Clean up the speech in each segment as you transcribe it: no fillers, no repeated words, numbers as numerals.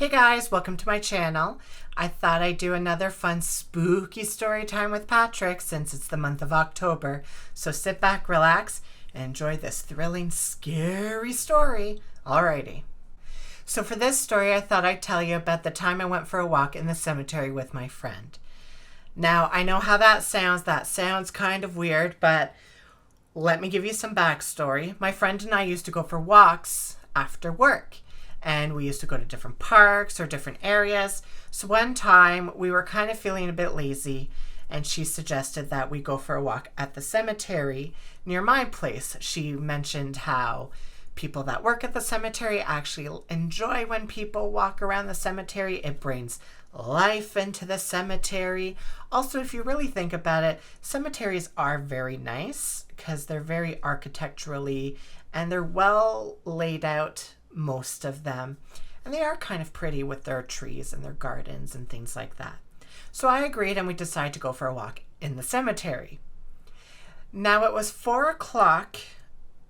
Hey guys, welcome to my channel. I thought I'd do another fun spooky story time with Patrick since it's the month of October. So sit back, relax, and enjoy this thrilling, scary story. Alrighty. So for this story, I thought I'd tell you about the time I went for a walk in the cemetery with my friend. Now, I know how that sounds. That sounds kind of weird, but let me give you some backstory. My friend and I used to go for walks after work. And we used to go to different parks or different areas. So one time we were kind of feeling a bit lazy, and she suggested that we go for a walk at the cemetery near my place. She mentioned how people that work at the cemetery actually enjoy when people walk around the cemetery. It brings life into the cemetery. Also, if you really think about it, cemeteries are very nice because they're very architecturally and they're well laid out, most of them, and they are kind of pretty with their trees and their gardens and things like that. So I agreed, and we decided to go for a walk in the cemetery. Now it was 4 o'clock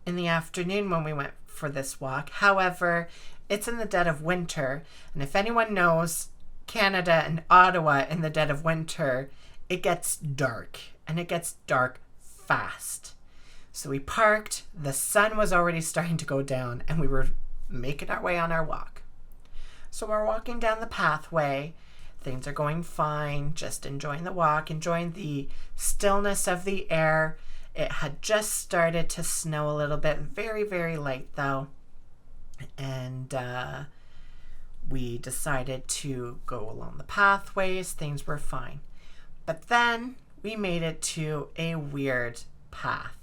in the afternoon when we went for this walk. However, it's in the dead of winter, and if anyone knows Canada and Ottawa in the dead of winter, it gets dark, and it gets dark fast. So we parked, the sun was already starting to go down, and we were making our way on our walk. So we're walking down the pathway. Things are going fine, just enjoying the walk, enjoying the stillness of the air. It had just started to snow a little bit, very, very light though. And we decided to go along the pathways. Things were fine. But then we made it to a weird path.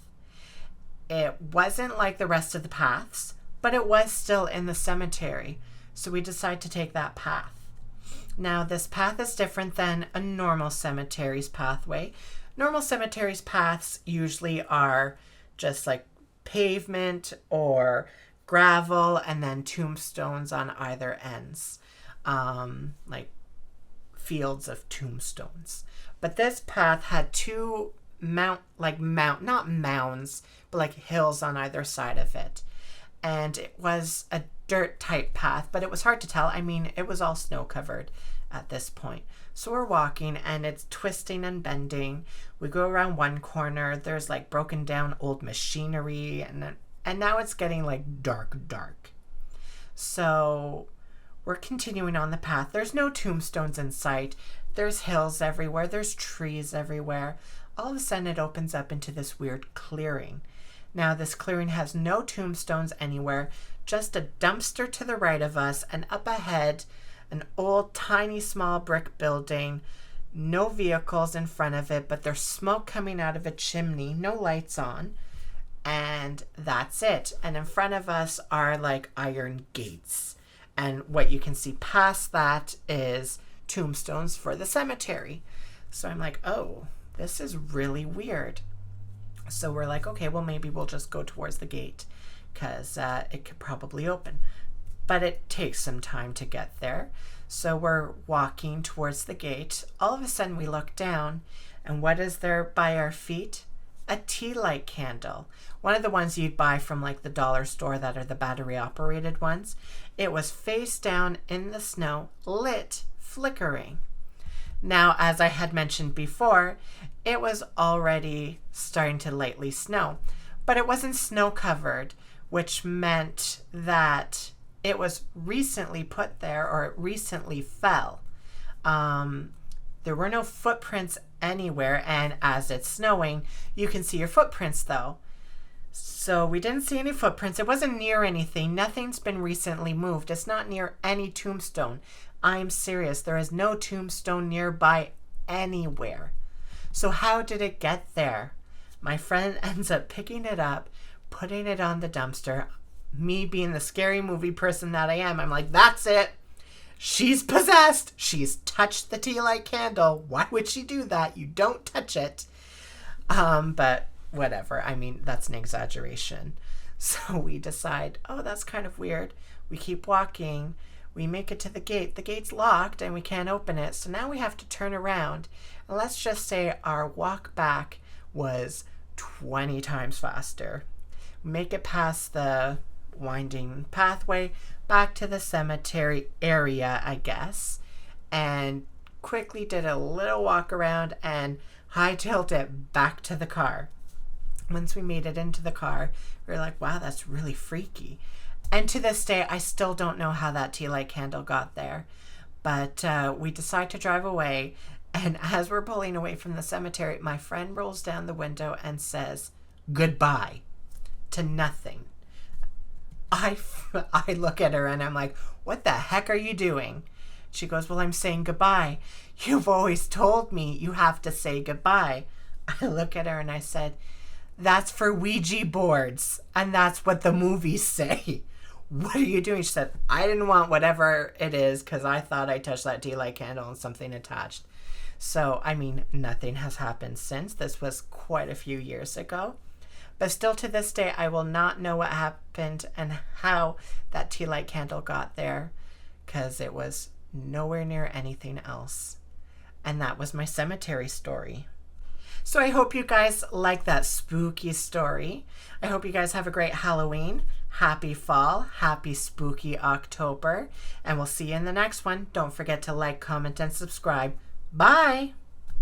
It wasn't like the rest of the paths, but it was still in the cemetery, so we decided to take that path. Now, this path is different than a normal cemetery's pathway. Normal cemetery's paths usually are just like pavement or gravel and then tombstones on either ends, like fields of tombstones. But this path had two not mounds, but like hills on either side of it. And it was a dirt type path, but it was hard to tell. I mean, it was all snow covered at this point. So we're walking and it's twisting and bending. We go around one corner. There's like broken down old machinery, and now it's getting like dark. So we're continuing on the path. There's no tombstones in sight. There's hills everywhere. There's trees everywhere. All of a sudden it opens up into this weird clearing. Now, this clearing has no tombstones anywhere, just a dumpster to the right of us, and up ahead, an old, tiny, small brick building. No vehicles in front of it, but there's smoke coming out of a chimney, no lights on, and that's it. And in front of us are like iron gates. And what you can see past that is tombstones for the cemetery. So I'm like, oh, this is really weird. So we're like, okay, well, maybe we'll just go towards the gate because it could probably open. But it takes some time to get there. So we're walking towards the gate. All of a sudden, we look down, and what is there by our feet? A tea light candle. One of the ones you'd buy from like the dollar store that are the battery-operated ones. It was face down in the snow, lit, flickering. Now, as I had mentioned before, it was already starting to lightly snow, but it wasn't snow covered, which meant that it was recently put there or it recently fell. There were no footprints anywhere, and as it's snowing, you can see your footprints though. So we didn't see any footprints. It wasn't near anything. Nothing's been recently moved. It's not near any tombstone. I'm serious. There is no tombstone nearby anywhere. So how did it get there? My friend ends up picking it up, putting it on the dumpster. Me being the scary movie person that I am, I'm like, that's it. She's possessed. She's touched the tea light candle. Why would she do that? You don't touch it. But whatever. I mean, that's an exaggeration. So we decide, oh, that's kind of weird. We keep walking. We make it to the gate. The gate's locked and we can't open it. So now we have to turn around. And let's just say our walk back was 20 times faster. We make it past the winding pathway, back to the cemetery area, I guess, and quickly did a little walk around and hightailed it back to the car. Once we made it into the car, we were like, wow, that's really freaky. And to this day, I still don't know how that tea light candle got there. But we decide to drive away. And as we're pulling away from the cemetery, my friend rolls down the window and says, goodbye to nothing. I look at her and I'm like, what the heck are you doing? She goes, well, I'm saying goodbye. You've always told me you have to say goodbye. I look at her and I said, that's for Ouija boards. And that's what the movies say. What are you doing? She said, I didn't want whatever it is because I thought I touched that tea light candle and something attached. So, I mean, nothing has happened since. This was quite a few years ago. But still to this day, I will not know what happened and how that tea light candle got there because it was nowhere near anything else. And that was my cemetery story. So I hope you guys like that spooky story. I hope you guys have a great Halloween. Happy fall. Happy spooky October. And we'll see you in the next one. Don't forget to like, comment, and subscribe. Bye!